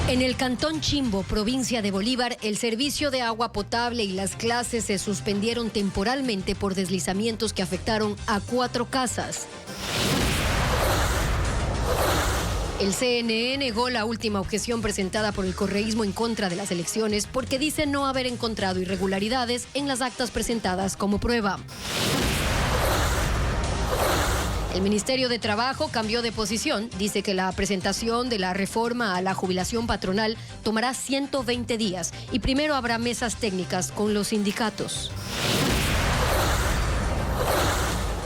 En el cantón Chimbo, provincia de Bolívar, el servicio de agua potable y las clases se suspendieron temporalmente por deslizamientos que afectaron a 4 casas. El CNE negó la última objeción presentada por el correísmo en contra de las elecciones porque dice no haber encontrado irregularidades en las actas presentadas como prueba. El Ministerio de Trabajo cambió de posición. Dice que la presentación de la reforma a la jubilación patronal tomará 120 días y primero habrá mesas técnicas con los sindicatos.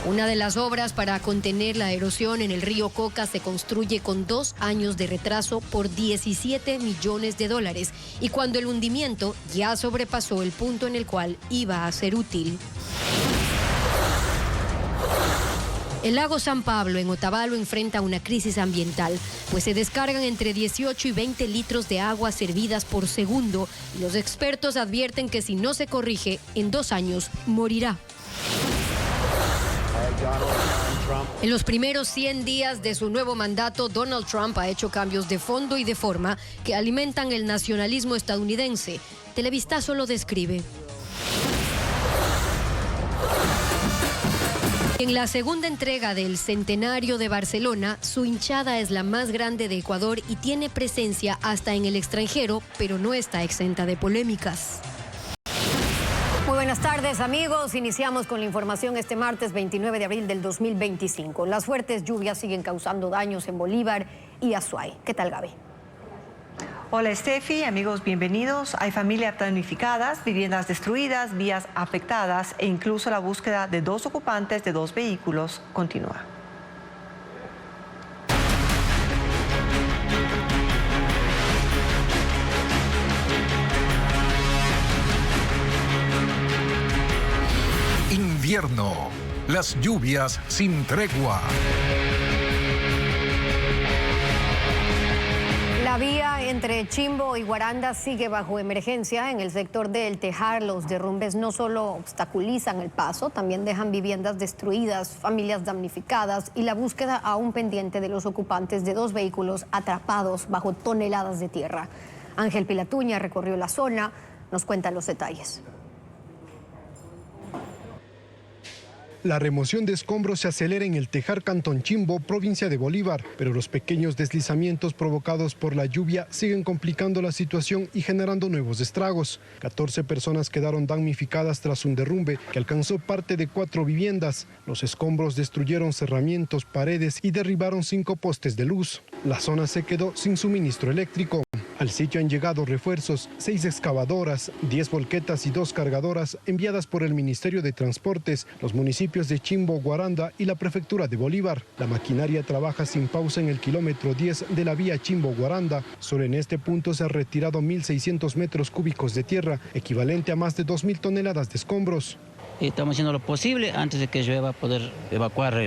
Una de las obras para contener la erosión en el río Coca se construye con 2 años de retraso por 17 millones de dólares y cuando el hundimiento ya sobrepasó el punto en el cual iba a ser útil. El lago San Pablo en Otavalo enfrenta una crisis ambiental, pues se descargan entre 18 y 20 litros de agua servidas por segundo y los expertos advierten que si no se corrige, en 2 años morirá. En los primeros 100 días de su nuevo mandato, Donald Trump ha hecho cambios de fondo y de forma que alimentan el nacionalismo estadounidense. Televistazo lo describe. En la segunda entrega del Centenario de Barcelona, su hinchada es la más grande de Ecuador y tiene presencia hasta en el extranjero, pero no está exenta de polémicas. Muy buenas tardes, amigos. Iniciamos con la información este martes 29 de abril del 2025. Las fuertes lluvias siguen causando daños en Bolívar y Azuay. ¿Qué tal, Gaby? Hola, Steffi, amigos, bienvenidos. Hay familias damnificadas, viviendas destruidas, vías afectadas e incluso la búsqueda de 2 ocupantes de 2 vehículos continúa. Invierno, las lluvias sin tregua. La vía entre Chimbo y Guaranda sigue bajo emergencia. En el sector de El Tejar, los derrumbes no solo obstaculizan el paso, también dejan viviendas destruidas, familias damnificadas y la búsqueda aún pendiente de los ocupantes de 2 vehículos atrapados bajo toneladas de tierra. Ángel Pilatuña recorrió la zona, nos cuenta los detalles. La remoción de escombros se acelera en El Tejar, cantón Chimbo, provincia de Bolívar, pero los pequeños deslizamientos provocados por la lluvia siguen complicando la situación y generando nuevos estragos. 14 personas quedaron damnificadas tras un derrumbe que alcanzó parte de 4 viviendas. Los escombros destruyeron cerramientos, paredes y derribaron 5 postes de luz. La zona se quedó sin suministro eléctrico. Al sitio han llegado refuerzos, 6 excavadoras, 10 volquetas y 2 cargadoras enviadas por el Ministerio de Transportes, los municipios de Chimbo, Guaranda y la Prefectura de Bolívar. La maquinaria trabaja sin pausa en el kilómetro 10 de la vía Chimbo-Guaranda. Solo en este punto se han retirado 1.600 metros cúbicos de tierra, equivalente a más de 2.000 toneladas de escombros. Estamos haciendo lo posible antes de que llueva poder evacuar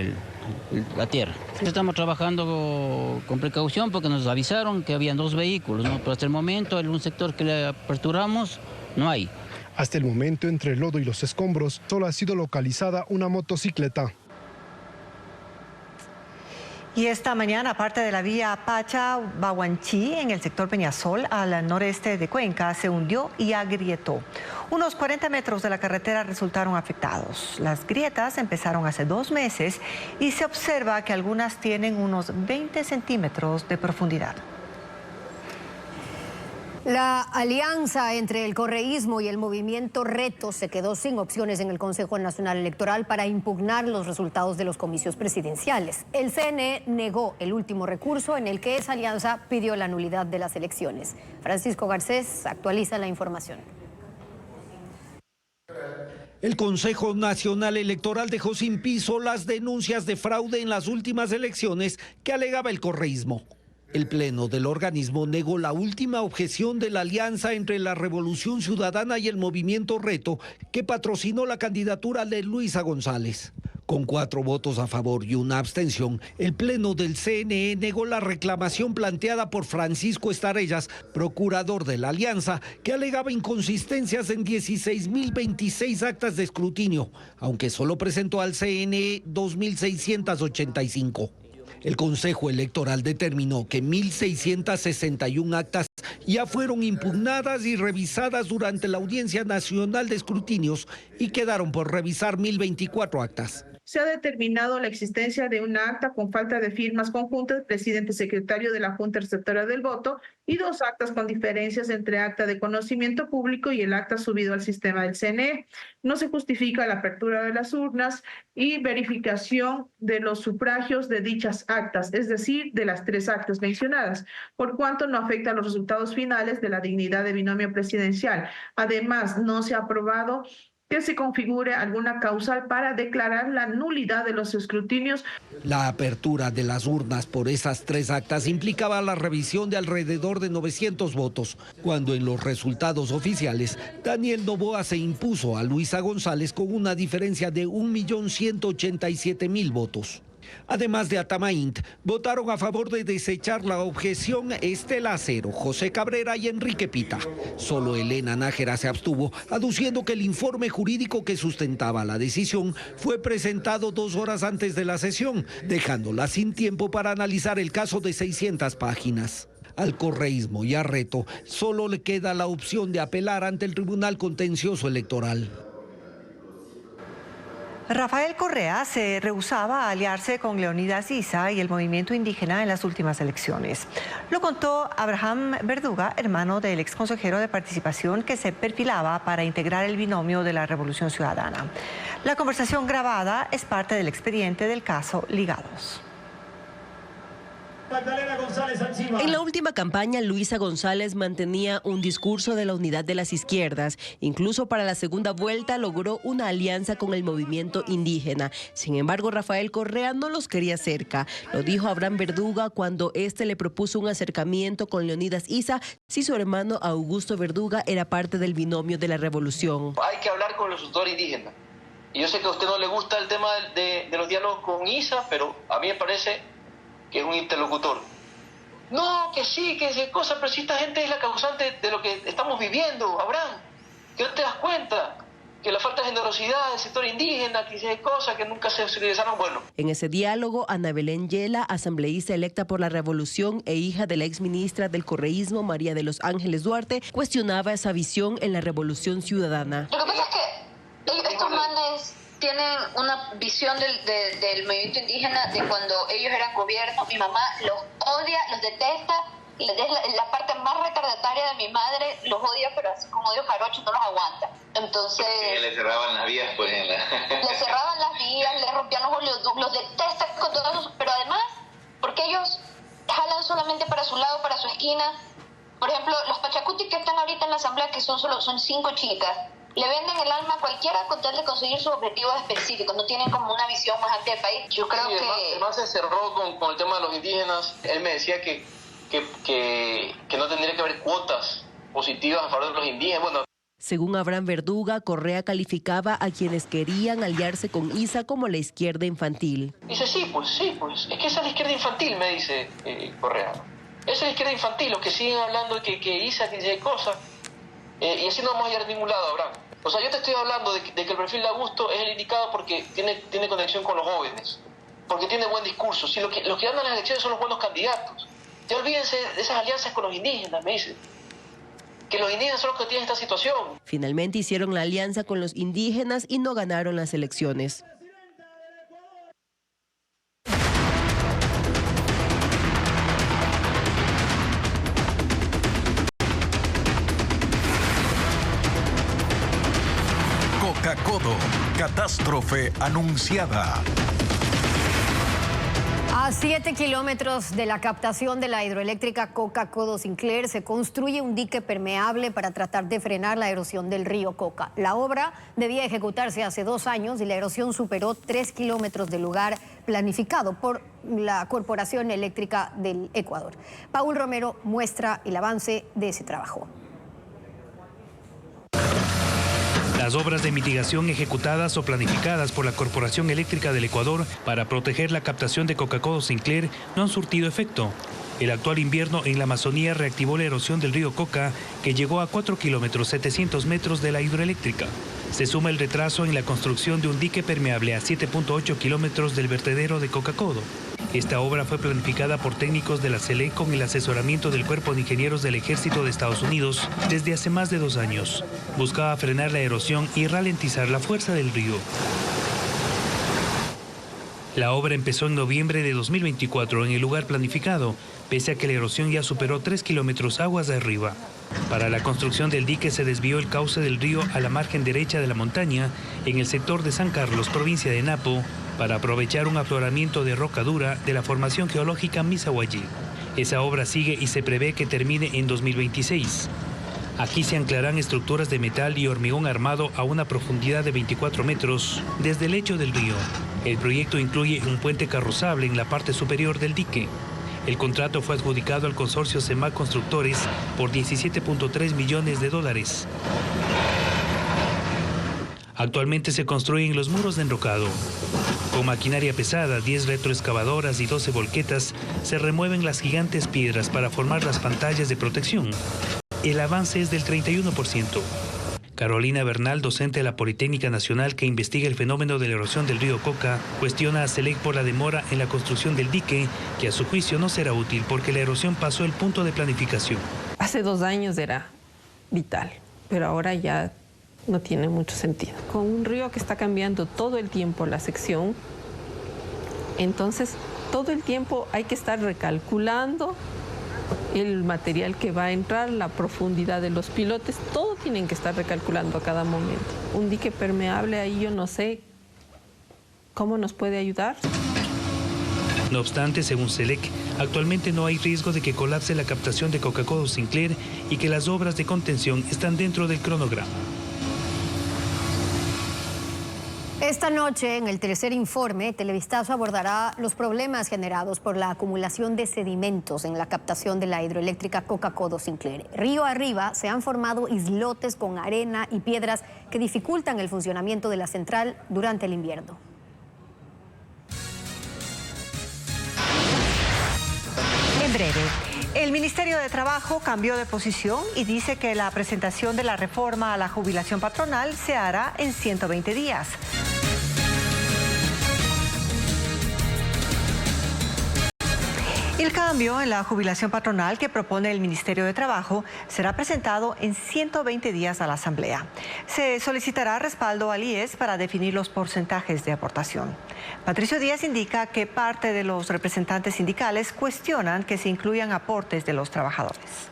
la tierra. Estamos trabajando con precaución porque nos avisaron que habían 2 vehículos, ¿no? Pero hasta el momento en un sector que le aperturamos no hay. Hasta el momento, entre el lodo y los escombros, solo ha sido localizada una motocicleta. Y esta mañana, parte de la vía Pacha-Baguanchí, en el sector Peñasol, al noreste de Cuenca, se hundió y agrietó. Unos 40 metros de la carretera resultaron afectados. Las grietas empezaron hace 2 meses y se observa que algunas tienen unos 20 centímetros de profundidad. La alianza entre el correísmo y el movimiento Reto se quedó sin opciones en el Consejo Nacional Electoral para impugnar los resultados de los comicios presidenciales. El CNE negó el último recurso en el que esa alianza pidió la nulidad de las elecciones. Francisco Garcés actualiza la información. El Consejo Nacional Electoral dejó sin piso las denuncias de fraude en las últimas elecciones que alegaba el correísmo. El Pleno del organismo negó la última objeción de la alianza entre la Revolución Ciudadana y el Movimiento Reto, que patrocinó la candidatura de Luisa González. Con 4 votos a favor y una abstención, el Pleno del CNE negó la reclamación planteada por Francisco Estarellas, procurador de la alianza, que alegaba inconsistencias en 16.026 actas de escrutinio, aunque solo presentó al CNE 2.685. El Consejo Electoral determinó que 1.661 actas ya fueron impugnadas y revisadas durante la Audiencia Nacional de Escrutinios y quedaron por revisar 1.024 actas. Se ha determinado la existencia de una acta con falta de firmas conjuntas del presidente y secretario de la Junta Receptora del Voto y 2 actas con diferencias entre acta de conocimiento público y el acta subido al sistema del CNE. No se justifica la apertura de las urnas y verificación de los sufragios de dichas actas, es decir, de las 3 actas mencionadas, por cuanto no afecta a los resultados finales de la dignidad de binomio presidencial. Además, no se ha aprobado que se configure alguna causal para declarar la nulidad de los escrutinios. La apertura de las urnas por esas 3 actas implicaba la revisión de alrededor de 900 votos, cuando en los resultados oficiales Daniel Noboa se impuso a Luisa González con una diferencia de 1.187.000 votos. Además de Atamaint, votaron a favor de desechar la objeción Estela Acero, José Cabrera y Enrique Pita. Solo Elena Nájera se abstuvo, aduciendo que el informe jurídico que sustentaba la decisión fue presentado 2 horas antes de la sesión, dejándola sin tiempo para analizar el caso de 600 páginas. Al correísmo y a Reto solo le queda la opción de apelar ante el Tribunal Contencioso Electoral. Rafael Correa se rehusaba a aliarse con Leonidas Issa y el movimiento indígena en las últimas elecciones. Lo contó Abraham Verduga, hermano del exconsejero de Participación que se perfilaba para integrar el binomio de la Revolución Ciudadana. La conversación grabada es parte del expediente del caso Ligados. En la última campaña, Luisa González mantenía un discurso de la unidad de las izquierdas. Incluso para la segunda vuelta logró una alianza con el movimiento indígena. Sin embargo, Rafael Correa no los quería cerca. Lo dijo Abraham Verduga cuando este le propuso un acercamiento con Leonidas Issa si su hermano Augusto Verduga era parte del binomio de la revolución. Hay que hablar con los autores indígenas. Y yo sé que a usted no le gusta el tema de los diálogos con Issa, pero a mí me parece que es un interlocutor. No, que sí, que es cosa, pero si esta gente es la causante de lo que estamos viviendo, Abraham, que no te das cuenta, que la falta de generosidad del sector indígena, que hay cosas que nunca se utilizaron, bueno. En ese diálogo, Ana Belén Yela, asambleísta electa por la Revolución e hija de la exministra del correísmo, María de los Ángeles Duarte, cuestionaba esa visión en la Revolución Ciudadana. Lo que pasa es que estos manes tienen una visión del movimiento indígena de cuando ellos eran gobierno. Mi mamá los odia, los detesta. La parte más retardataria de mi madre los odia, pero así como odio jarocho no los aguanta. Entonces le cerraban las vías, pues. Le cerraban las vías, le rompían los oleoductos, los detesta con todo eso. Pero además, porque ellos jalan solamente para su lado, para su esquina. Por ejemplo, los pachacutis que están ahorita en la asamblea, que son 5 chicas, le venden el alma a cualquiera con tal de conseguir sus objetivos específicos. No tienen como una visión más amplia del país. Yo creo que... Además se cerró con el tema de los indígenas. Él me decía que no tendría que haber cuotas positivas a favor de los indígenas. Bueno. Según Abraham Verduga, Correa calificaba a quienes querían aliarse con Issa como la izquierda infantil. Dice, sí, pues. Es que esa es la izquierda infantil, me dice Correa. Esa es la izquierda infantil, los que siguen hablando de que Issa dice cosas. Y así no vamos a ir a ningún lado, Abraham. O sea, yo te estoy hablando de que el perfil de Augusto es el indicado porque tiene conexión con los jóvenes, porque tiene buen discurso. Si los que ganan las elecciones son los buenos candidatos. Ya olvídense de esas alianzas con los indígenas, me dicen. Que los indígenas son los que tienen esta situación. Finalmente hicieron la alianza con los indígenas y no ganaron las elecciones. Coca-Codo, catástrofe anunciada. A 7 kilómetros de la captación de la hidroeléctrica Coca-Codo Sinclair se construye un dique permeable para tratar de frenar la erosión del río Coca. La obra debía ejecutarse hace 2 años y la erosión superó 3 kilómetros del lugar planificado por la Corporación Eléctrica del Ecuador. Paul Romero muestra el avance de ese trabajo. Las obras de mitigación ejecutadas o planificadas por la Corporación Eléctrica del Ecuador para proteger la captación de Coca-Codo Sinclair no han surtido efecto. El actual invierno en la Amazonía reactivó la erosión del río Coca, que llegó a 4 kilómetros 700 metros de la hidroeléctrica. Se suma el retraso en la construcción de un dique permeable a 7.8 kilómetros del vertedero de Coca-Codo. Esta obra fue planificada por técnicos de la SELEC con el asesoramiento del Cuerpo de Ingenieros del Ejército de Estados Unidos desde hace más de 2 años. Buscaba frenar la erosión y ralentizar la fuerza del río. La obra empezó en noviembre de 2024 en el lugar planificado, pese a que la erosión ya superó 3 kilómetros aguas de arriba. Para la construcción del dique se desvió el cauce del río a la margen derecha de la montaña, en el sector de San Carlos, provincia de Napo, para aprovechar un afloramiento de roca dura de la formación geológica Misahuayí. Esa obra sigue y se prevé que termine en 2026. Aquí se anclarán estructuras de metal y hormigón armado a una profundidad de 24 metros desde el lecho del río. El proyecto incluye un puente carrozable en la parte superior del dique. El contrato fue adjudicado al consorcio CEMAC Constructores por $17.3 millones. Actualmente se construyen los muros de enrocado. Con maquinaria pesada, 10 retroexcavadoras y 12 volquetas, se remueven las gigantes piedras para formar las pantallas de protección. El avance es del 31%. Carolina Bernal, docente de la Politécnica Nacional que investiga el fenómeno de la erosión del río Coca, cuestiona a SELEC por la demora en la construcción del dique, que a su juicio no será útil porque la erosión pasó el punto de planificación. Hace 2 años era vital, pero ahora ya no tiene mucho sentido. Con un río que está cambiando todo el tiempo la sección, entonces todo el tiempo hay que estar recalculando el material que va a entrar, la profundidad de los pilotes, todo tienen que estar recalculando a cada momento. Un dique permeable ahí yo no sé cómo nos puede ayudar. No obstante, según SELEC, actualmente no hay riesgo de que colapse la captación de Coca-Cola Sinclair y que las obras de contención están dentro del cronograma. Esta noche, en el tercer informe, Televistazo abordará los problemas generados por la acumulación de sedimentos en la captación de la hidroeléctrica Coca-Cola Sinclair. Río arriba se han formado islotes con arena y piedras que dificultan el funcionamiento de la central durante el invierno. En breve, el Ministerio de Trabajo cambió de posición y dice que la presentación de la reforma a la jubilación patronal se hará en 120 días. El cambio en la jubilación patronal que propone el Ministerio de Trabajo será presentado en 120 días a la Asamblea. Se solicitará respaldo al IES para definir los porcentajes de aportación. Patricio Díaz indica que parte de los representantes sindicales cuestionan que se incluyan aportes de los trabajadores.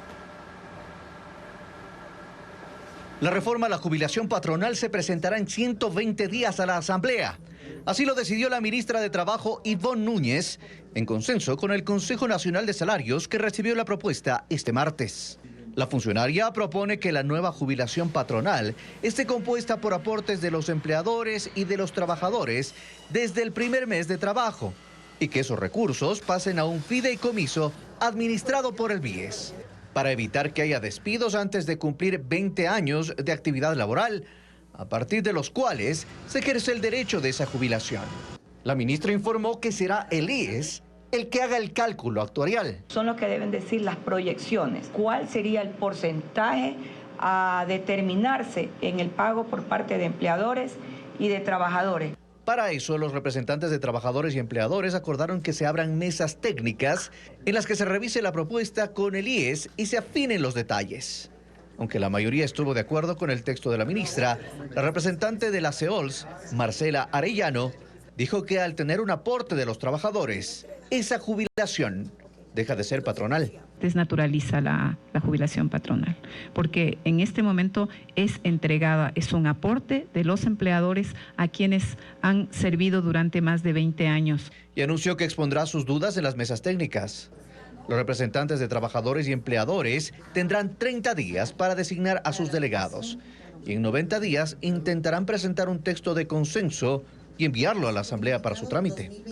La reforma a la jubilación patronal se presentará en 120 días a la Asamblea. Así lo decidió la ministra de Trabajo, Ivonne Núñez, en consenso con el Consejo Nacional de Salarios, que recibió la propuesta este martes. La funcionaria propone que la nueva jubilación patronal esté compuesta por aportes de los empleadores y de los trabajadores desde el primer mes de trabajo y que esos recursos pasen a un fideicomiso administrado por el BIES, para evitar que haya despidos antes de cumplir 20 años de actividad laboral, a partir de los cuales se ejerce el derecho de esa jubilación. La ministra informó que será el IES el que haga el cálculo actuarial. Son los que deben decir las proyecciones. ¿Cuál sería el porcentaje a determinarse en el pago por parte de empleadores y de trabajadores? Para eso, los representantes de trabajadores y empleadores acordaron que se abran mesas técnicas en las que se revise la propuesta con el IES y se afinen los detalles. Aunque la mayoría estuvo de acuerdo con el texto de la ministra, la representante de la CEOLS, Marcela Arellano, dijo que al tener un aporte de los trabajadores, esa jubilación deja de ser patronal. Desnaturaliza la jubilación patronal, porque en este momento es entregada, es un aporte de los empleadores a quienes han servido durante más de 20 años. Y anunció que expondrá sus dudas en las mesas técnicas. Los representantes de trabajadores y empleadores tendrán 30 días para designar a sus delegados y en 90 días intentarán presentar un texto de consenso y enviarlo a la Asamblea para su trámite.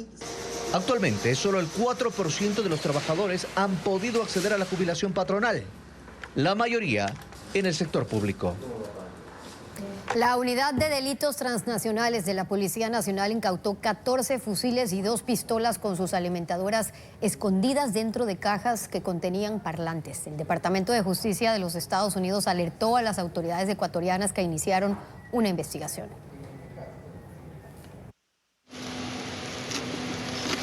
Actualmente, solo el 4% de los trabajadores han podido acceder a la jubilación patronal, la mayoría en el sector público. La Unidad de Delitos Transnacionales de la Policía Nacional incautó 14 fusiles y 2 pistolas con sus alimentadoras escondidas dentro de cajas que contenían parlantes. El Departamento de Justicia de los Estados Unidos alertó a las autoridades ecuatorianas que iniciaron una investigación.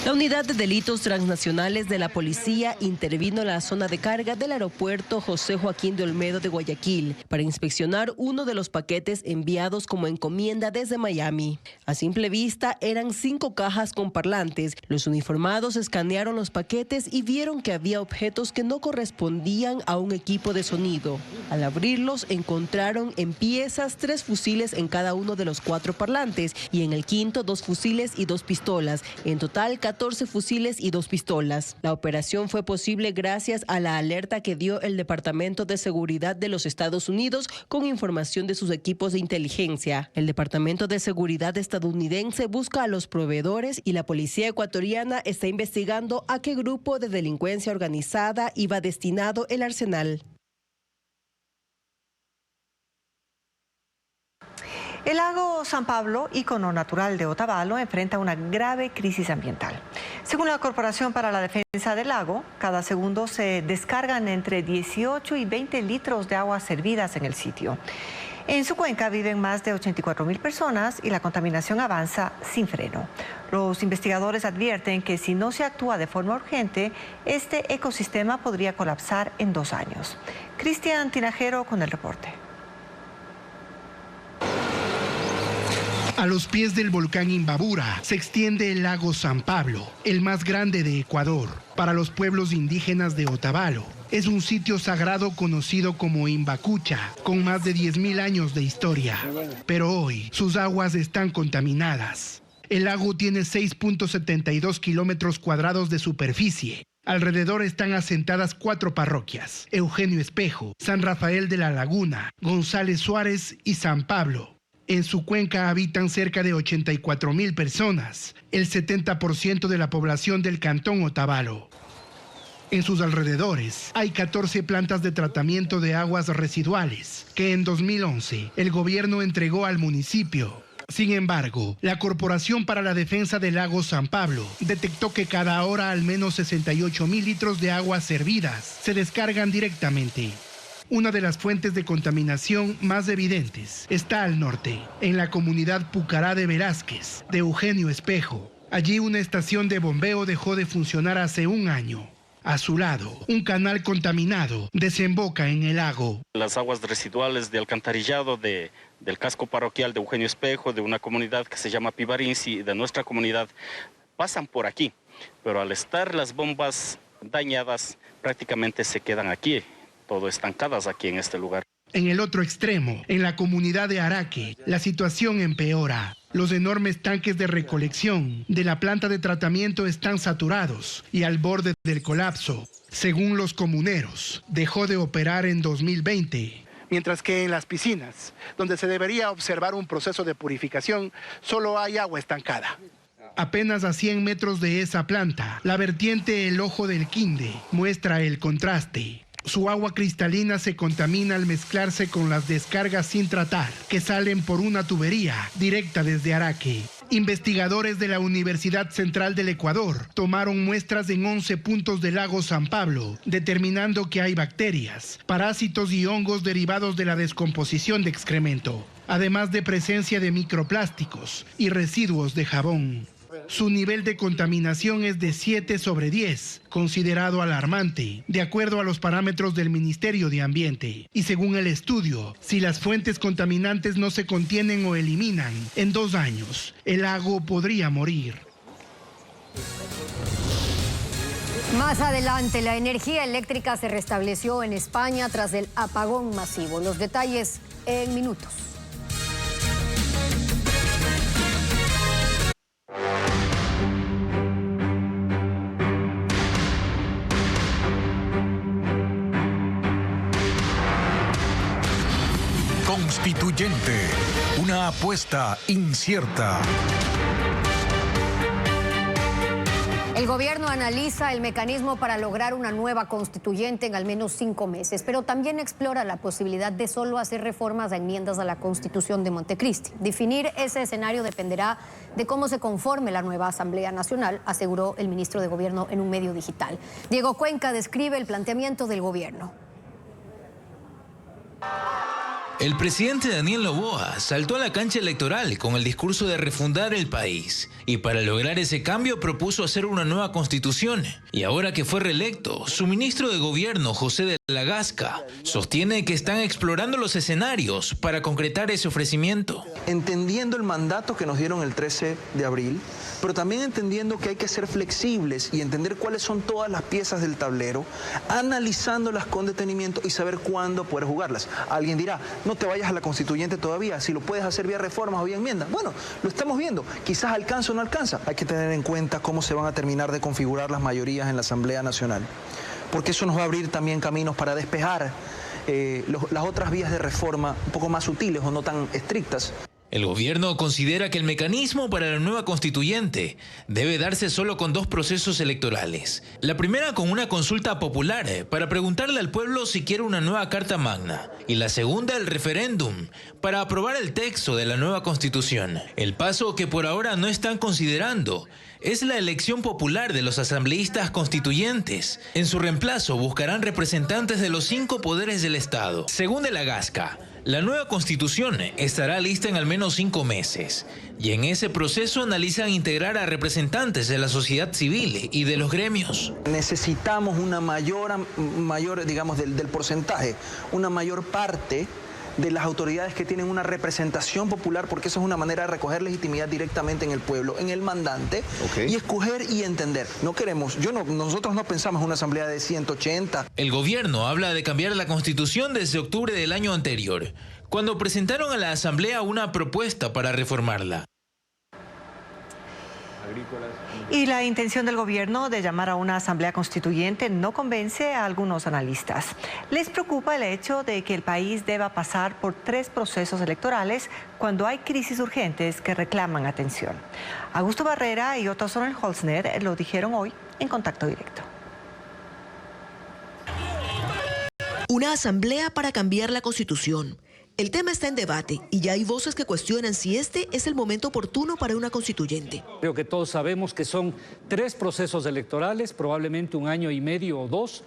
La unidad de delitos transnacionales de la policía intervino en la zona de carga del aeropuerto José Joaquín de Olmedo de Guayaquil para inspeccionar uno de los paquetes enviados como encomienda desde Miami. A simple vista eran 5 cajas con parlantes. Los uniformados escanearon los paquetes y vieron que había objetos que no correspondían a un equipo de sonido. Al abrirlos encontraron en piezas 3 fusiles en cada uno de los 4 parlantes y en el quinto 2 fusiles y 2 pistolas. En total 14 fusiles y 2 pistolas. La operación fue posible gracias a la alerta que dio el Departamento de Seguridad de los Estados Unidos con información de sus equipos de inteligencia. El Departamento de Seguridad estadounidense busca a los proveedores y la policía ecuatoriana está investigando a qué grupo de delincuencia organizada iba destinado el arsenal. El lago San Pablo, ícono natural de Otavalo, enfrenta una grave crisis ambiental. Según la Corporación para la Defensa del Lago, cada segundo se descargan entre 18 y 20 litros de agua servidas en el sitio. En su cuenca viven más de 84,000 personas y la contaminación avanza sin freno. Los investigadores advierten que si no se actúa de forma urgente, este ecosistema podría colapsar en 2 años. Cristian Tinajero con el reporte. A los pies del volcán Imbabura se extiende el lago San Pablo, el más grande de Ecuador. Para los pueblos indígenas de Otavalo, es un sitio sagrado conocido como Imbacucha, con más de 10,000 años de historia. Pero hoy, sus aguas están contaminadas. El lago tiene 6.72 kilómetros cuadrados de superficie. Alrededor están asentadas 4 parroquias: Eugenio Espejo, San Rafael de la Laguna, González Suárez y San Pablo. En su cuenca habitan cerca de 84,000 personas, el 70% de la población del cantón Otavalo. En sus alrededores hay 14 plantas de tratamiento de aguas residuales que en 2011 el gobierno entregó al municipio. Sin embargo, la Corporación para la Defensa del Lago San Pablo detectó que cada hora al menos 68,000 litros de aguas servidas se descargan directamente. Una de las fuentes de contaminación más evidentes está al norte, en la comunidad Pucará de Velázquez, de Eugenio Espejo. Allí una estación de bombeo dejó de funcionar hace 1 año. A su lado, un canal contaminado desemboca en el lago. Las aguas residuales de alcantarillado del casco parroquial de Eugenio Espejo, de una comunidad que se llama Pibarinci, de nuestra comunidad, pasan por aquí. Pero al estar las bombas dañadas, prácticamente se quedan aquí, todo estancadas aquí en este lugar. En el otro extremo, en la comunidad de Araque, la situación empeora. Los enormes tanques de recolección de la planta de tratamiento están saturados y al borde del colapso. Según los comuneros, dejó de operar en 2020. Mientras que en las piscinas, donde se debería observar un proceso de purificación, solo hay agua estancada. Apenas a 100 metros de esa planta, la vertiente El Ojo del Quinde muestra el contraste. Su agua cristalina se contamina al mezclarse con las descargas sin tratar, que salen por una tubería directa desde Araque. Investigadores de la Universidad Central del Ecuador tomaron muestras en 11 puntos del lago San Pablo, determinando que hay bacterias, parásitos y hongos derivados de la descomposición de excremento, además de presencia de microplásticos y residuos de jabón. Su nivel de contaminación es de 7/10, considerado alarmante, de acuerdo a los parámetros del Ministerio de Ambiente. Y según el estudio, si las fuentes contaminantes no se contienen o eliminan, en 2 años, el lago podría morir. Más adelante, la energía eléctrica se restableció en España tras el apagón masivo. Los detalles en minutos. Constituyente, una apuesta incierta. El gobierno analiza el mecanismo para lograr una nueva constituyente en al menos 5 meses, pero también explora la posibilidad de solo hacer reformas a enmiendas a la Constitución de Montecristi. Definir ese escenario dependerá de cómo se conforme la nueva Asamblea Nacional, aseguró el ministro de Gobierno en un medio digital. Diego Cuenca describe el planteamiento del gobierno. El presidente Daniel Noboa saltó a la cancha electoral con el discurso de refundar el país y para lograr ese cambio propuso hacer una nueva constitución. Y ahora que fue reelecto, su ministro de gobierno, José de la Gasca, sostiene que están explorando los escenarios para concretar ese ofrecimiento. Entendiendo el mandato que nos dieron el 13 de abril, pero también entendiendo que hay que ser flexibles y entender cuáles son todas las piezas del tablero, analizándolas con detenimiento y saber cuándo poder jugarlas. Alguien dirá, no te vayas a la constituyente todavía, si lo puedes hacer vía reformas o vía enmiendas. Bueno, lo estamos viendo, quizás alcanza o no alcanza. Hay que tener en cuenta cómo se van a terminar de configurar las mayorías en la Asamblea Nacional, porque eso nos va a abrir también caminos para despejar las otras vías de reforma un poco más sutiles o no tan estrictas. El gobierno considera que el mecanismo para la nueva constituyente debe darse solo con 2 procesos electorales. La primera con una consulta popular para preguntarle al pueblo si quiere una nueva Carta Magna. Y la segunda el referéndum para aprobar el texto de la nueva constitución. El paso que por ahora no están considerando es la elección popular de los asambleístas constituyentes. En su reemplazo buscarán representantes de los 5 poderes del Estado. Según de la Gasca, la nueva constitución estará lista en al menos 5 meses y en ese proceso analizan integrar a representantes de la sociedad civil y de los gremios. Necesitamos una mayor digamos, del porcentaje, una mayor parte de las autoridades que tienen una representación popular, porque esa es una manera de recoger legitimidad directamente en el pueblo, en el mandante, y escoger y entender. Nosotros no pensamos en una asamblea de 180. El gobierno habla de cambiar la constitución desde octubre del año anterior, cuando presentaron a la asamblea una propuesta para reformarla. Y la intención del gobierno de llamar a una asamblea constituyente no convence a algunos analistas. Les preocupa el hecho de que el país deba pasar por 3 procesos electorales cuando hay crisis urgentes que reclaman atención. Augusto Barrera y Otto Sonnenholzner lo dijeron hoy en Contacto Directo. Una asamblea para cambiar la Constitución. El tema está en debate y ya hay voces que cuestionan si este es el momento oportuno para una constituyente. Creo que todos sabemos que son 3 procesos electorales, probablemente 1 año y medio o 2.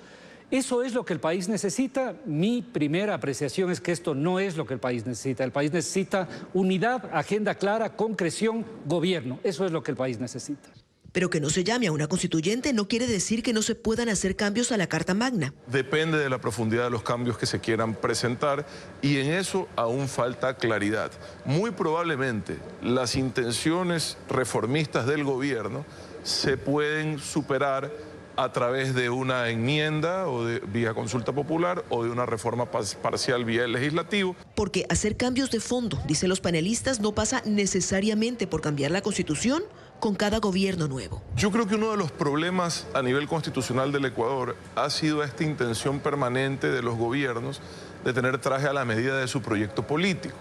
¿Eso es lo que el país necesita? Mi primera apreciación es que esto no es lo que el país necesita. El país necesita unidad, agenda clara, concreción, gobierno. Eso es lo que el país necesita. Pero que no se llame a una constituyente no quiere decir que no se puedan hacer cambios a la Carta Magna. Depende de la profundidad de los cambios que se quieran presentar y en eso aún falta claridad. Muy probablemente las intenciones reformistas del gobierno se pueden superar a través de una enmienda o de vía consulta popular o de una reforma parcial vía el legislativo. Porque hacer cambios de fondo, dicen los panelistas, no pasa necesariamente por cambiar la Constitución con cada gobierno nuevo. Yo creo que uno de los problemas a nivel constitucional del Ecuador ha sido esta intención permanente de los gobiernos de tener traje a la medida de su proyecto político.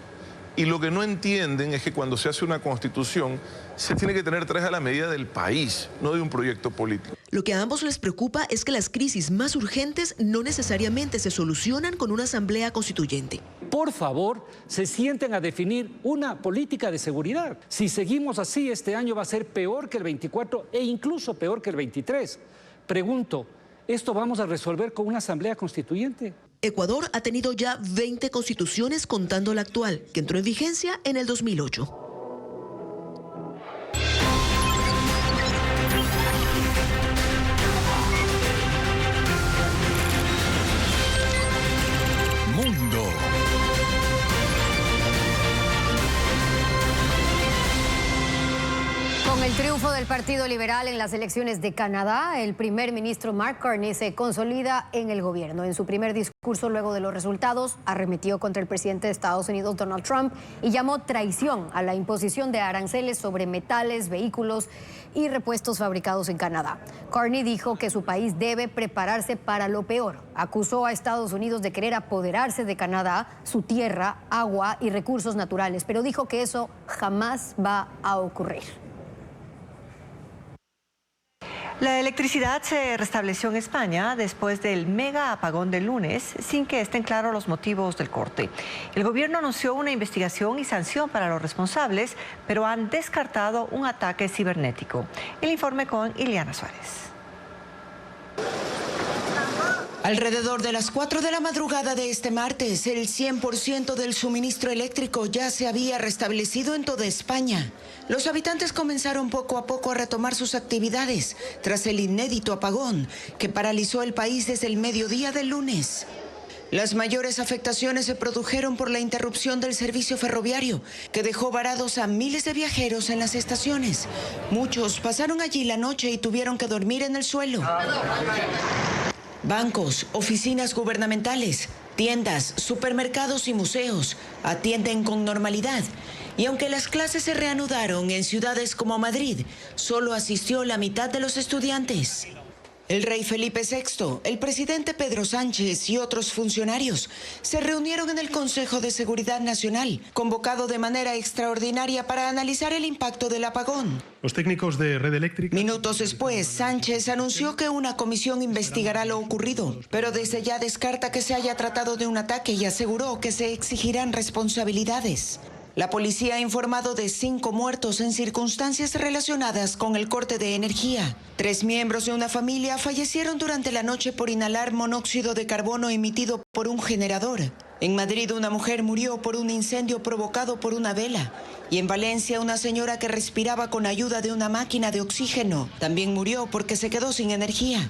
Y lo que no entienden es que cuando se hace una constitución se tiene que tener traje a la medida del país, no de un proyecto político. Lo que a ambos les preocupa es que las crisis más urgentes no necesariamente se solucionan con una asamblea constituyente. Por favor, se sienten a definir una política de seguridad. Si seguimos así, este año va a ser peor que el 24 e incluso peor que el 23. Pregunto, ¿esto vamos a resolver con una asamblea constituyente? Ecuador ha tenido ya 20 constituciones contando la actual, que entró en vigencia en el 2008. Mundo. Con el triunfo del Partido Liberal en las elecciones de Canadá, el primer ministro Mark Carney se consolida en el gobierno. En su primer discurso luego de los resultados, arremetió contra el presidente de Estados Unidos, Donald Trump, y llamó traición a la imposición de aranceles sobre metales, vehículos y repuestos fabricados en Canadá. Carney dijo que su país debe prepararse para lo peor. Acusó a Estados Unidos de querer apoderarse de Canadá, su tierra, agua y recursos naturales, pero dijo que eso jamás va a ocurrir. La electricidad se restableció en España después del mega apagón del lunes, sin que estén claros los motivos del corte. El gobierno anunció una investigación y sanción para los responsables, pero han descartado un ataque cibernético. El informe con Ileana Suárez. Alrededor de las 4 de la madrugada de este martes, el 100% del suministro eléctrico ya se había restablecido en toda España. Los habitantes comenzaron poco a poco a retomar sus actividades tras el inédito apagón que paralizó el país desde el mediodía del lunes. Las mayores afectaciones se produjeron por la interrupción del servicio ferroviario, que dejó varados a miles de viajeros en las estaciones. Muchos pasaron allí la noche y tuvieron que dormir en el suelo. Bancos, oficinas gubernamentales, tiendas, supermercados y museos atienden con normalidad. Y aunque las clases se reanudaron en ciudades como Madrid, solo asistió la mitad de los estudiantes. El rey Felipe VI, el presidente Pedro Sánchez y otros funcionarios se reunieron en el Consejo de Seguridad Nacional, convocado de manera extraordinaria para analizar el impacto del apagón. Los técnicos de Red Eléctrica... Minutos después, Sánchez anunció que una comisión investigará lo ocurrido, pero desde ya descarta que se haya tratado de un ataque y aseguró que se exigirán responsabilidades. La policía ha informado de 5 muertos en circunstancias relacionadas con el corte de energía. 3 miembros de una familia fallecieron durante la noche por inhalar monóxido de carbono emitido por un generador. En Madrid, una mujer murió por un incendio provocado por una vela. Y en Valencia, una señora que respiraba con ayuda de una máquina de oxígeno también murió porque se quedó sin energía.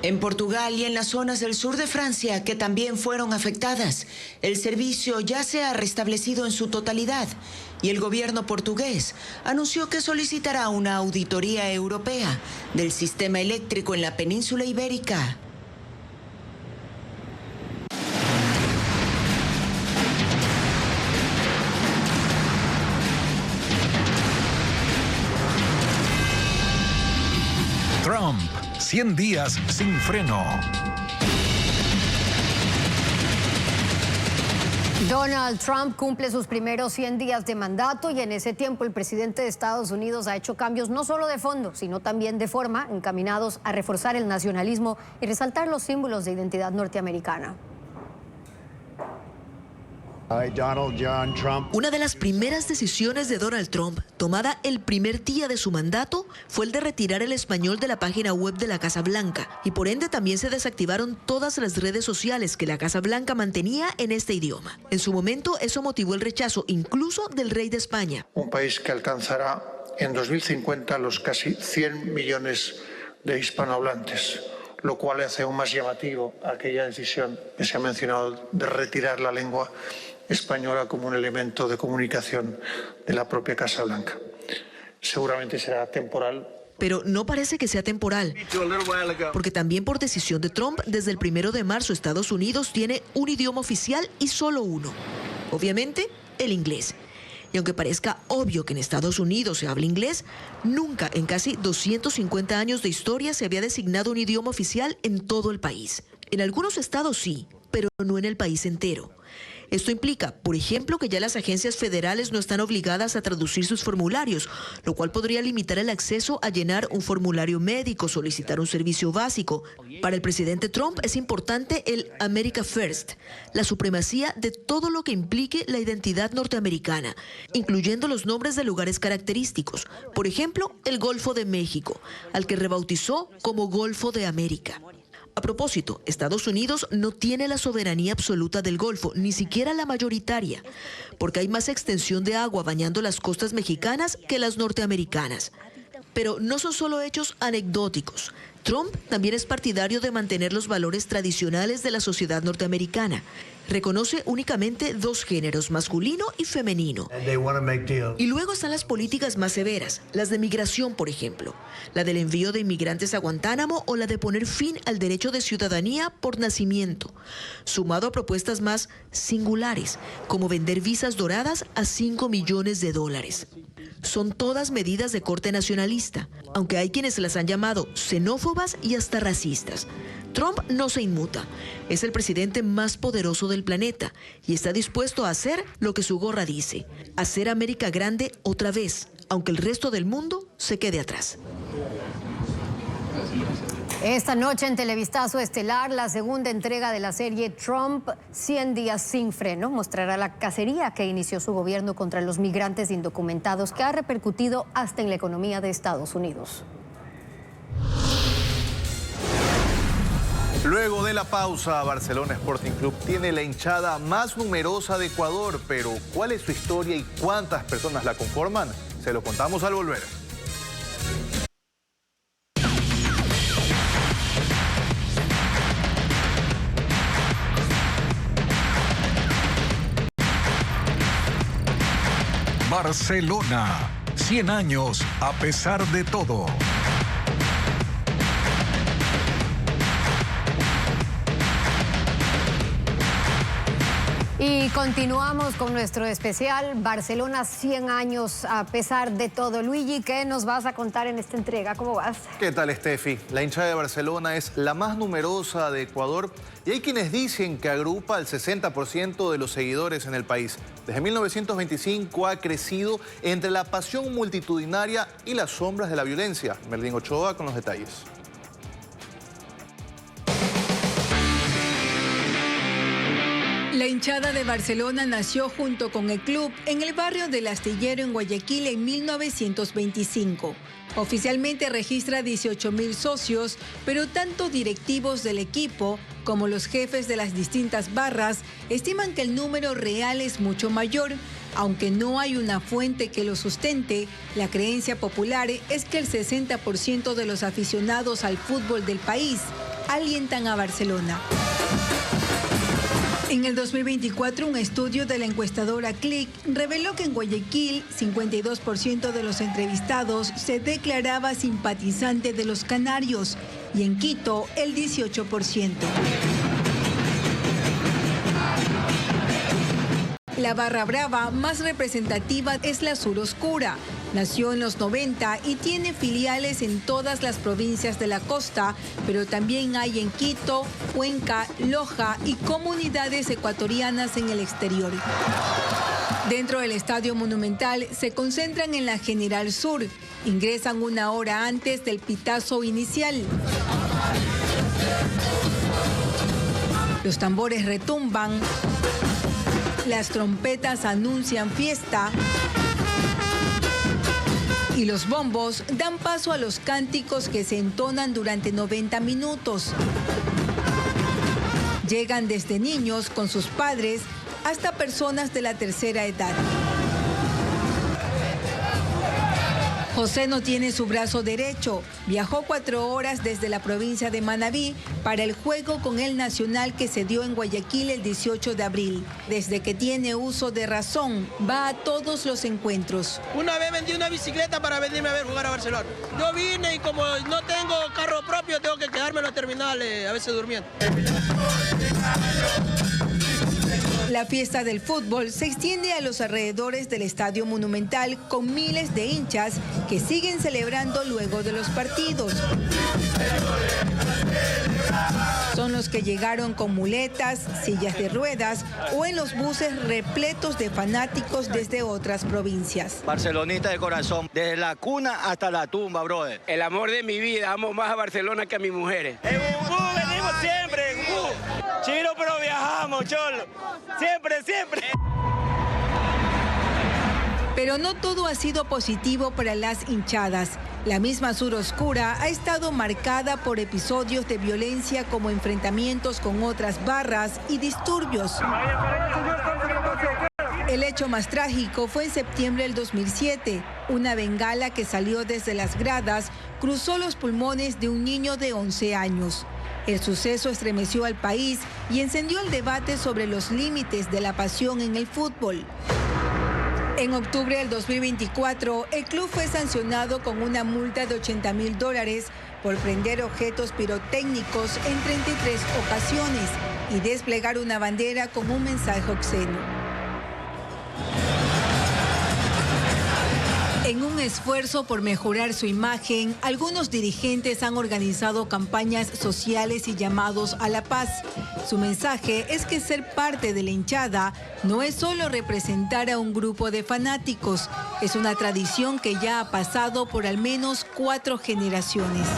En Portugal y en las zonas del sur de Francia, que también fueron afectadas, el servicio ya se ha restablecido en su totalidad y el gobierno portugués anunció que solicitará una auditoría europea del sistema eléctrico en la península ibérica. Trump, 100 días sin freno. Donald Trump cumple sus primeros 100 días de mandato y en ese tiempo el presidente de Estados Unidos ha hecho cambios no solo de fondo, sino también de forma, encaminados a reforzar el nacionalismo y resaltar los símbolos de identidad norteamericana. Una de las primeras decisiones de Donald Trump, tomada el primer día de su mandato, fue el de retirar el español de la página web de la Casa Blanca y por ende también se desactivaron todas las redes sociales que la Casa Blanca mantenía en este idioma. En su momento eso motivó el rechazo incluso del rey de España. Un país que alcanzará en 2050 los casi 100 millones de hispanohablantes, lo cual hace aún más llamativo aquella decisión que se ha mencionado de retirar la lengua española como un elemento de comunicación de la propia Casa Blanca. Seguramente será temporal. Pero no parece que sea temporal, porque también por decisión de Trump, desde el 1 de marzo Estados Unidos tiene un idioma oficial y solo uno. Obviamente, el inglés. Y aunque parezca obvio que en Estados Unidos se habla inglés, nunca en casi 250 años de historia se había designado un idioma oficial en todo el país. En algunos estados sí, pero no en el país entero. Esto implica, por ejemplo, que ya las agencias federales no están obligadas a traducir sus formularios, lo cual podría limitar el acceso a llenar un formulario médico, solicitar un servicio básico. Para el presidente Trump es importante el America First, la supremacía de todo lo que implique la identidad norteamericana, incluyendo los nombres de lugares característicos. Por ejemplo, el Golfo de México, al que rebautizó como Golfo de América. A propósito, Estados Unidos no tiene la soberanía absoluta del Golfo, ni siquiera la mayoritaria, porque hay más extensión de agua bañando las costas mexicanas que las norteamericanas. Pero no son solo hechos anecdóticos. Trump también es partidario de mantener los valores tradicionales de la sociedad norteamericana. Reconoce únicamente 2 géneros, masculino y femenino. Y luego están las políticas más severas, las de migración, por ejemplo, la del envío de inmigrantes a Guantánamo o la de poner fin al derecho de ciudadanía por nacimiento, sumado a propuestas más singulares, como vender visas doradas a $5 millones. Son todas medidas de corte nacionalista, aunque hay quienes las han llamado xenófobas y hasta racistas. Trump no se inmuta. Es el presidente más poderoso del planeta y está dispuesto a hacer lo que su gorra dice, hacer América grande otra vez, aunque el resto del mundo se quede atrás. Esta noche en Televistazo Estelar, la segunda entrega de la serie Trump, 100 días sin freno, mostrará la cacería que inició su gobierno contra los migrantes indocumentados, que ha repercutido hasta en la economía de Estados Unidos. Luego de la pausa, Barcelona Sporting Club tiene la hinchada más numerosa de Ecuador, pero ¿cuál es su historia y cuántas personas la conforman? Se lo contamos al volver. Barcelona, 100 años a pesar de todo. Y continuamos con nuestro especial Barcelona 100 años a pesar de todo. Luigi, ¿qué nos vas a contar en esta entrega? ¿Cómo vas? ¿Qué tal, Steffi? La hinchada de Barcelona es la más numerosa de Ecuador y hay quienes dicen que agrupa el 60% de los seguidores en el país. Desde 1925 ha crecido entre la pasión multitudinaria y las sombras de la violencia. Merlín Ochoa con los detalles. La hinchada de Barcelona nació junto con el club en el barrio del Astillero en Guayaquil en 1925. Oficialmente registra 18.000 socios, pero tanto directivos del equipo como los jefes de las distintas barras estiman que el número real es mucho mayor. Aunque no hay una fuente que lo sustente, la creencia popular es que el 60% de los aficionados al fútbol del país alientan a Barcelona. En el 2024, un estudio de la encuestadora Click reveló que en Guayaquil, 52% de los entrevistados se declaraba simpatizante de los canarios y en Quito, el 18%. La barra brava más representativa es la Sur Oscura. Nació en los 90 y tiene filiales en todas las provincias de la costa, pero también hay en Quito, Cuenca, Loja y comunidades ecuatorianas en el exterior. Dentro del Estadio Monumental se concentran en la General Sur. Ingresan una hora antes del pitazo inicial. Los tambores retumban. Las trompetas anuncian fiesta y los bombos dan paso a los cánticos que se entonan durante 90 minutos. Llegan desde niños con sus padres hasta personas de la tercera edad. José no tiene su brazo derecho. Viajó 4 horas desde la provincia de Manabí para el juego con el Nacional que se dio en Guayaquil el 18 de abril. Desde que tiene uso de razón, va a todos los encuentros. Una vez vendí una bicicleta para venirme a ver jugar a Barcelona. Yo vine y como no tengo carro propio, tengo que quedarme en los terminales, a veces durmiendo. La fiesta del fútbol se extiende a los alrededores del Estadio Monumental con miles de hinchas que siguen celebrando luego de los partidos. Son los que llegaron con muletas, sillas de ruedas o en los buses repletos de fanáticos desde otras provincias. Barcelonista de corazón, desde la cuna hasta la tumba, brother. El amor de mi vida, amo más a Barcelona que a mis mujeres. En Bumbú venimos siempre, en Bumbú. Chino, pero viajamos, cholo. Siempre, siempre. Pero no todo ha sido positivo para las hinchadas. La misma Sur Oscura ha estado marcada por episodios de violencia como enfrentamientos con otras barras y disturbios. El hecho más trágico fue en septiembre del 2007. Una bengala que salió desde las gradas cruzó los pulmones de un niño de 11 años. El suceso estremeció al país y encendió el debate sobre los límites de la pasión en el fútbol. En octubre del 2024, el club fue sancionado con una multa de $80.000 por prender objetos pirotécnicos en 33 ocasiones y desplegar una bandera con un mensaje obsceno. En un esfuerzo por mejorar su imagen, algunos dirigentes han organizado campañas sociales y llamados a la paz. Su mensaje es que ser parte de la hinchada no es solo representar a un grupo de fanáticos, es una tradición que ya ha pasado por al menos 4 generaciones.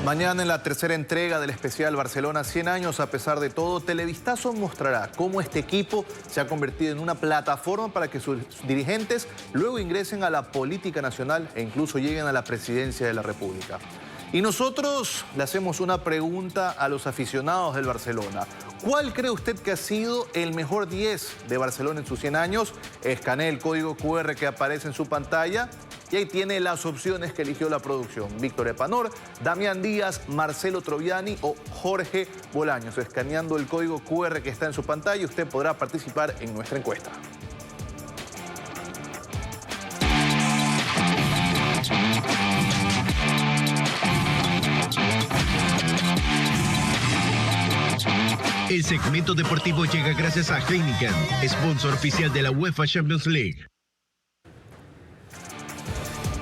Mañana, en la tercera entrega del especial Barcelona 100 años a pesar de todo, Televistazo mostrará cómo este equipo se ha convertido en una plataforma para que sus dirigentes luego ingresen a la política nacional e incluso lleguen a la presidencia de la República. Y nosotros le hacemos una pregunta a los aficionados del Barcelona. ¿Cuál cree usted que ha sido el mejor 10 de Barcelona en sus 100 años? Escanee el código QR que aparece en su pantalla y ahí tiene las opciones que eligió la producción. Víctor Epanor, Damián Díaz, Marcelo Troviani o Jorge Bolaños. Escaneando el código QR que está en su pantalla, usted podrá participar en nuestra encuesta. El segmento deportivo llega gracias a Heineken, sponsor oficial de la UEFA Champions League.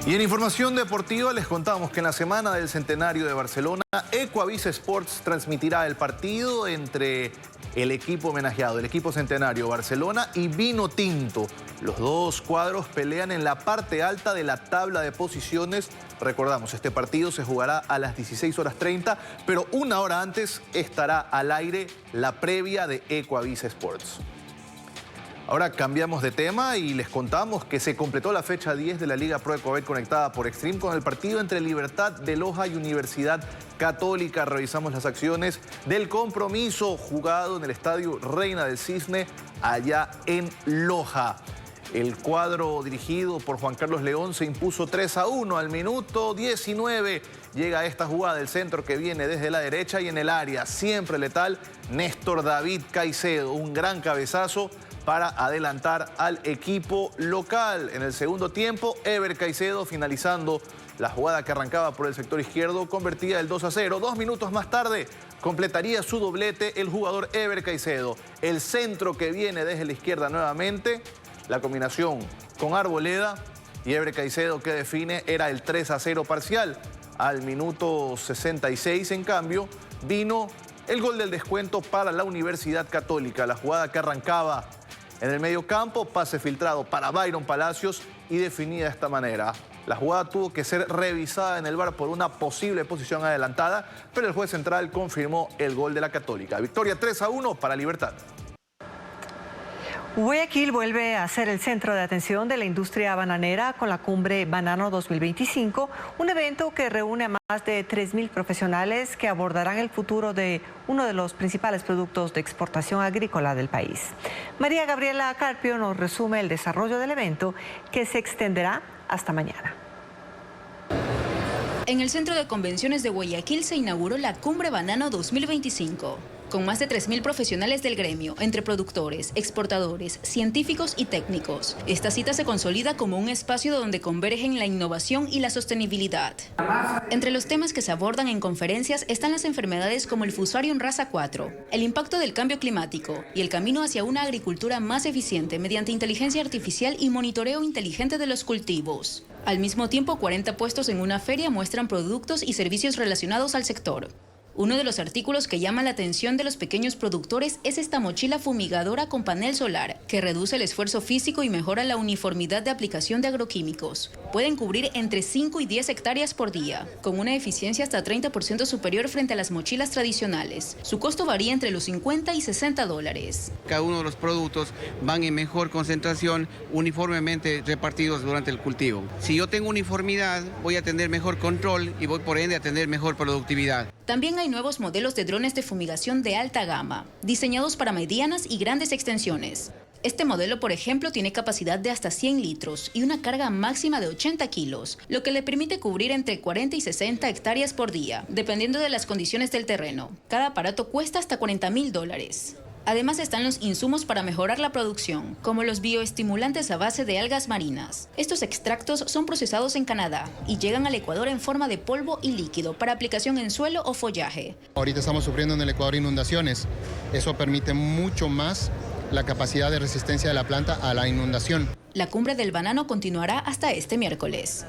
Y en información deportiva les contamos que en la semana del centenario de Barcelona, Equavis Sports transmitirá el partido entre el equipo homenajeado, el equipo centenario Barcelona y Vino Tinto. Los dos cuadros pelean en la parte alta de la tabla de posiciones. Recordamos, este partido se jugará a las 16:30, pero una hora antes estará al aire la previa de Equavis Sports. Ahora cambiamos de tema y les contamos que se completó la fecha 10 de la Liga Pro Ecuabet conectada por Extreme con el partido entre Libertad de Loja y Universidad Católica. Revisamos las acciones del compromiso jugado en el Estadio Reina del Cisne allá en Loja. El cuadro dirigido por Juan Carlos León se impuso 3-1 al minuto 19. Llega esta jugada del centro que viene desde la derecha y en el área, siempre letal, Néstor David Caicedo. Un gran cabezazo para adelantar al equipo local. En el segundo tiempo, Ever Caicedo, finalizando la jugada que arrancaba por el sector izquierdo, convertía el 2-0. 2 minutos más tarde, completaría su doblete el jugador Ever Caicedo. El centro que viene desde la izquierda nuevamente, la combinación con Arboleda y Ever Caicedo que define era el 3-0 parcial. Al minuto 66, en cambio, vino el gol del descuento para la Universidad Católica. La jugada que arrancaba en el medio campo, pase filtrado para Byron Palacios y definida de esta manera. La jugada tuvo que ser revisada en el VAR por una posible posición adelantada, pero el juez central confirmó el gol de la Católica. Victoria 3-1 para Libertad. Guayaquil vuelve a ser el centro de atención de la industria bananera con la Cumbre Banano 2025, un evento que reúne a más de 3.000 profesionales que abordarán el futuro de uno de los principales productos de exportación agrícola del país. María Gabriela Carpio nos resume el desarrollo del evento que se extenderá hasta mañana. En el Centro de Convenciones de Guayaquil se inauguró la Cumbre Banano 2025. Con más de 3.000 profesionales del gremio, entre productores, exportadores, científicos y técnicos. Esta cita se consolida como un espacio donde convergen la innovación y la sostenibilidad. Entre los temas que se abordan en conferencias están las enfermedades como el Fusarium raza 4, el impacto del cambio climático y el camino hacia una agricultura más eficiente mediante inteligencia artificial y monitoreo inteligente de los cultivos. Al mismo tiempo, 40 puestos en una feria muestran productos y servicios relacionados al sector. Uno de los artículos que llama la atención de los pequeños productores es esta mochila fumigadora con panel solar, que reduce el esfuerzo físico y mejora la uniformidad de aplicación de agroquímicos. Pueden cubrir entre 5 y 10 hectáreas por día, con una eficiencia hasta 30% superior frente a las mochilas tradicionales. Su costo varía entre los $50 y $60. Cada uno de los productos van en mejor concentración, uniformemente repartidos durante el cultivo. Si yo tengo uniformidad, voy a tener mejor control y voy por ende a tener mejor productividad. También hay nuevos modelos de drones de fumigación de alta gama, diseñados para medianas y grandes extensiones. Este modelo, por ejemplo, tiene capacidad de hasta 100 litros y una carga máxima de 80 kilos, lo que le permite cubrir entre 40 y 60 hectáreas por día, dependiendo de las condiciones del terreno. Cada aparato cuesta hasta $40.000. Además están los insumos para mejorar la producción, como los bioestimulantes a base de algas marinas. Estos extractos son procesados en Canadá y llegan al Ecuador en forma de polvo y líquido para aplicación en suelo o follaje. Ahorita estamos sufriendo en el Ecuador inundaciones. Eso permite mucho más la capacidad de resistencia de la planta a la inundación. La Cumbre del Banano continuará hasta este miércoles.